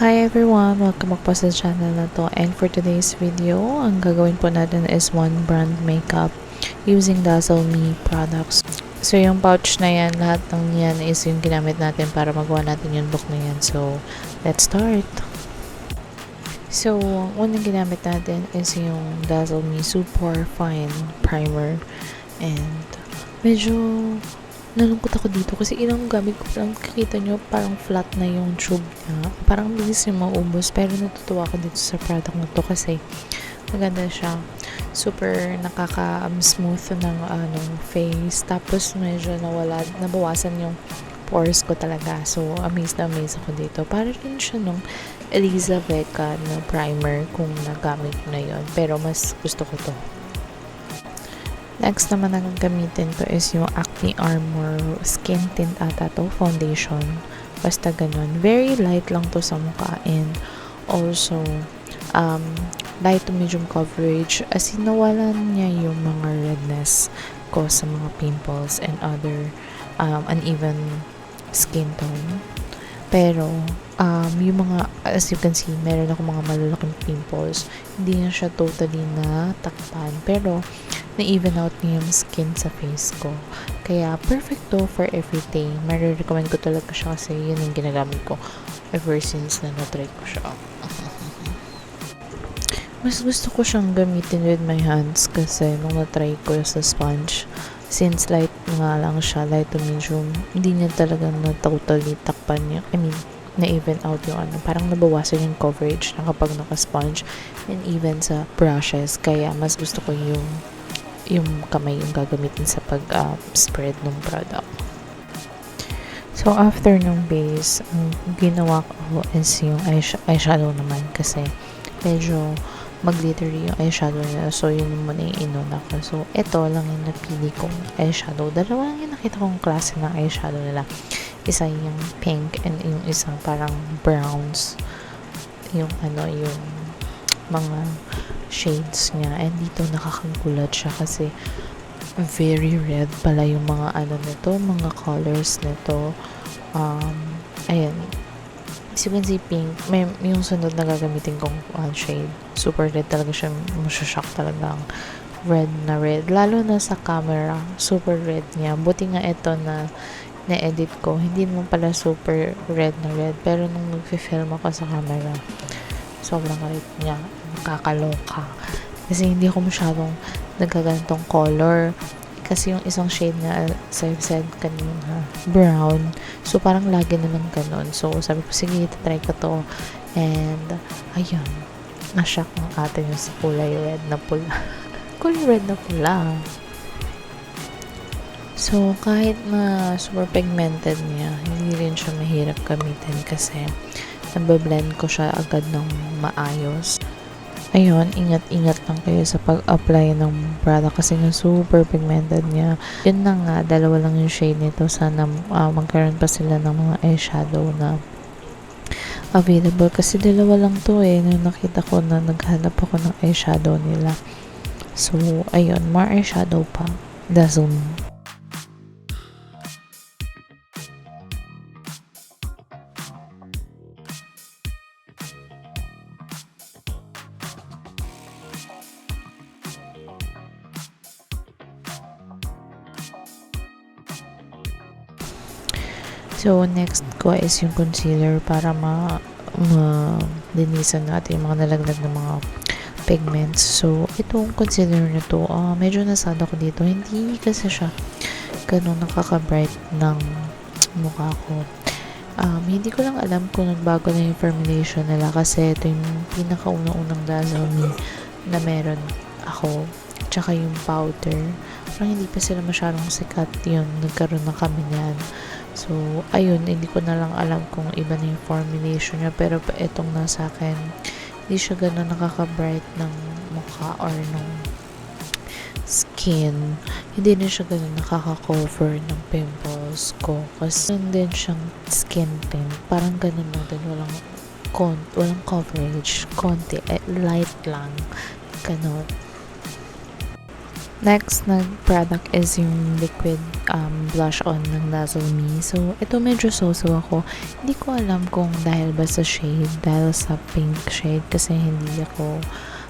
Hi everyone! Welcome back po sa channel na to, and for today's video, ang gagawin po natin is one brand makeup using Dazzle Me products. So yung pouch na yan, lahat ng yan is yung ginamit natin para magawa natin yung look na yan. So let's start! So unang ginamit natin is yung Dazzle Me Super Fine Primer, and medyo nalungkot ako dito kasi ilang gamit ko lang, kakita nyo parang flat na yung tube niya, parang bilis yung maubos, pero natutuwa ako dito sa product na to kasi maganda siya, super nakaka-smooth ng face, tapos medyo nabawasan yung pores ko talaga, so amazed na amazed ako dito. Para rin siya nung Eliza Vecca na primer kung nagamit ko na yon, pero mas gusto ko to. Next naman na gagamitin ko is yung Acne Armor Skin Tint ata to, foundation. Basta ganun. Very light lang to sa mukha, and also light to medium coverage. As in, nawalan niya yung mga redness ko sa mga pimples and other uneven skin tone. Pero, yung mga, as you can see, meron ako mga malalaking pimples. Hindi na siya totally natakpan. Pero, na-even out niya yung skin sa face ko. Kaya, perfect to for everyday. Marirecommend ko talaga siya kasi yun yung ginagamit ko ever since na na-try ko siya. Mas gusto ko siyang gamitin with my hands kasi nung na-try ko sa sponge, since light nga lang siya, light to medium, hindi niya talaga na totally takpan niya. I mean, na-even out yung parang nabawasan yung coverage na kapag naka-sponge, and even sa brushes. Kaya, mas gusto ko yung kamay yung gagamitin sa pag-spread ng product. So, after ng base, ang ginawa ko is yung eyeshadow naman kasi medyo mag-glittery yung eyeshadow nila. So, yun muna yung inuna ko. So, ito lang yung napili kong eyeshadow. Dalawa lang yung nakita kong klase ng eyeshadow nila. Isa yung pink and yung isang parang browns. Yung yung mga shades niya, and dito nakakagulat siya kasi very red pala yung mga nito, mga colors nito. Ayan, as you can see, pink. May yung sunod na gagamitin kong shade, super red talaga siya, masashock talaga ang red na red, lalo na sa camera, super red niya. Buti nga ito na na-edit ko, hindi naman pala super red na red, pero nung nag-film ako sa camera, sobrang red niya, nakakaloka. Kasi hindi ako masyadong nagkagantong color. Kasi yung isang shade na, as I've said kanina, brown. So, parang lagi naman ganun. So, sabi ko, sige, try ko to. And, ayun, na-shock ng ate niya sa kulay red na pula. Kulay red na pula. So, kahit na super pigmented niya, hindi rin siya mahirap gamitin kasi nabablend ko siya agad ng maayos. Ayun, ingat-ingat lang kayo sa pag-apply ng product kasi nga super pigmented niya. Yun na nga, dalawa lang yung shade nito. Sana magkaroon pa sila ng mga eyeshadow na available kasi dalawa lang to nung nakita ko na naghanap ako ng eyeshadow nila. So, ayun, more eyeshadow pa. Dazzle Me. So, next ko is yung concealer para ma-linisan natin yung mga nalaglag ng mga pigments. So, itong concealer na to, medyo nasad ako dito. Hindi kasi siya ganun nakaka-bright ng mukha ko. Hindi ko lang alam kung nagbago na yung formulation nila kasi ito yung pinakauna-unang Dazzle Me na meron ako. Tsaka yung powder. Parang hindi pa sila masyadong sikat yun. Nagkaroon na kami niyan. So, ayun, hindi ko na lang alam kung iba na yung formulation niya, pero itong nasa akin, hindi siya gano'n nakaka-bright ng mukha or ng skin. Hindi din siya gano'n nakaka-cover ng pimples ko. Kasi din siyang skin tint. Parang gano'n lang din. Walang coverage. Konti. Light lang. Gano'n. Next na product is yung liquid blush on ng Dazzle Me. So, ito medyo so-so ako. Hindi ko alam kung dahil ba sa shade, dahil sa pink shade, kasi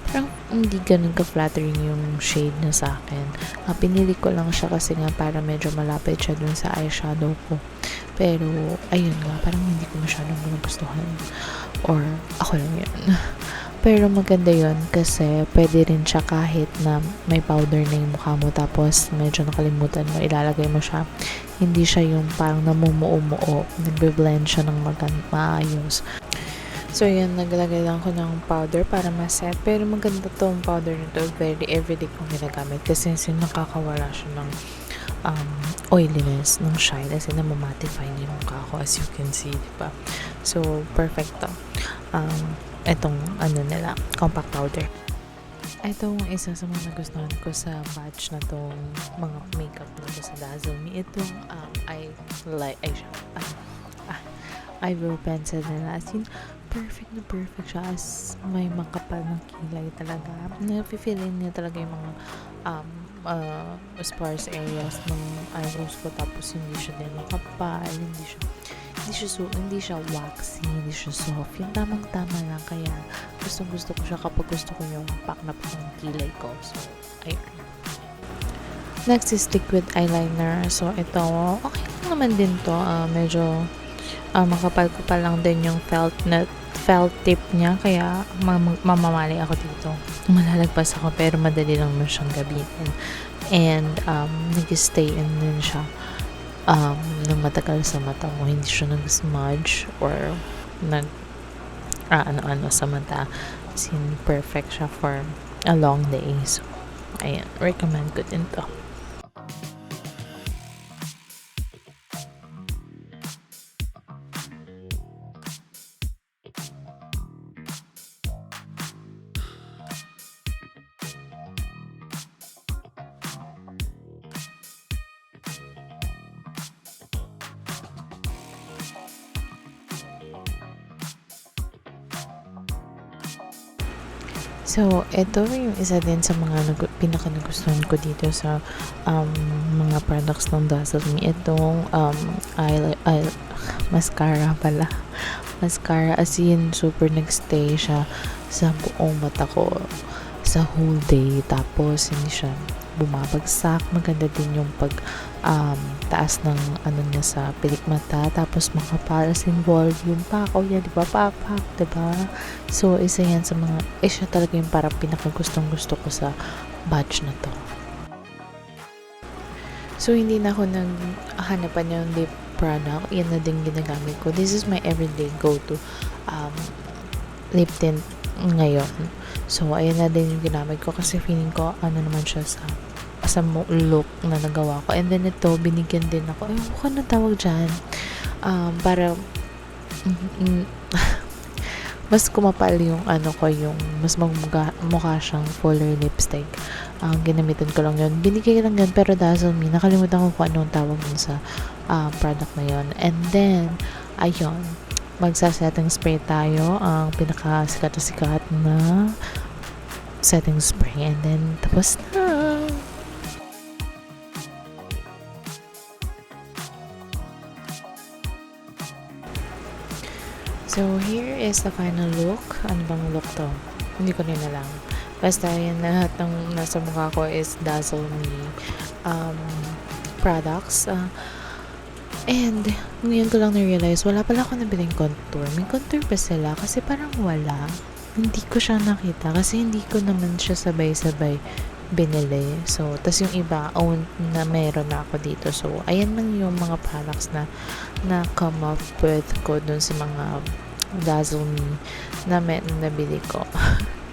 parang hindi ganun ka-flattering yung shade na sa akin. Pinili ko lang siya kasi nga para medyo malapit siya dun sa eyeshadow ko. Pero, ayun nga, parang hindi ko masyadong nagustuhan. Or, ako lang yun. Pero maganda yon kasi pwede rin siya kahit na may powder na yung mukha mo tapos medyo nakalimutan mo, ilalagay mo siya. Hindi siya yung parang namumuo-muo, nagbe-blend siya ng maayos. So yun, naglagay lang ko ng powder para maset. Pero maganda tong powder na to, very everyday kong ginagamit kasi nakakawala siya ng oiliness, ng shine, kasi namamattify niya yung mukha ko as you can see, diba? So, perfect to. Itong nila, compact powder. Itong isa sa mga nagustuhan ko sa batch na tong mga makeup na to sa Dazzle Me. Itong eyebrow pencil nila. As in, perfect na perfect siya. As may makapal ng kilay talaga. Nafe-feeling niya talaga yung mga sparse areas ng eyebrows ko. Tapos hindi siya din makapal. Hindi siya waxy, hindi siya soft. Yung tamang-tama lang. Kaya gusto ko siya kapag gusto ko yung paknap ng kilay ko. So, ayun. Next is liquid eyeliner. So, ito, okay lang naman din to. Medyo makapal-kapal lang din yung felt tip niya. Kaya mamamali ako dito. Malalagpas ako pero madali lang naman siyang gamitin. And, nag-stay in din siya. Nang matagal sa mata mo, hindi siya nag-smudge or ano sa mata. As in, perfect siya for a long day. So, ayan, recommend ko din to. So, ito yung isa din sa mga pinaka-nagustuhan ko dito sa mga products ng Dazzle Me. Itong mascara pala. Mascara, as in, super nagstay siya sa buong mata ko sa whole day. Tapos, hindi siya bumabagsak. Maganda din yung taas ng niya sa pilik mata. Tapos makapal, as in volume pa ako yan, diba? Pak, diba? So, isa yan sa mga, siya talaga yung parang pinakagustong gusto ko sa batch na to. So, hindi na ako naghanapan yung lip product. Yan na din ginagamit ko. This is my everyday go-to lip tint ngayon. So, ayan na din yung ginamit ko kasi feeling ko, naman siya sa look na nagawa ko. And then ito, binigyan din ako. Ano na tawag dyan? Para mas kumapal yung yung mas mukha siyang fuller lipstick. Ginamitan ko lang yun. Binigay lang yun, pero Dazzle Me, nakalimutan ko kung anong tawag yun sa product na yun. And then, ayun, magsa-setting spray tayo. Ang pinaka-sikat na setting spray. And then, tapos na. So, here is the final look. Ano bang look to? Hindi ko rin alam. Basta yan, lahat ng nasa mukha ko is Dazzle Me products. And, ngayon ko lang na-realize, wala pala ako nabiling contour. May contour pa sila kasi parang wala. Hindi ko siya nakita kasi hindi ko naman siya sabay-sabay binili. So, tas yung iba, na meron na ako dito. So, ayan lang yung mga products na come up with ko dun sa mga Dazzle Me na nabili ko.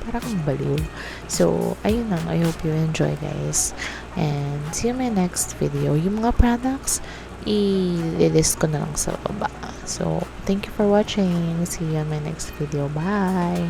Parang baliw. So, ayun lang. I hope you enjoy, guys. And see you in my next video. Yung mga products, i-list ko na lang sa baba. So, thank you for watching. See you in my next video. Bye!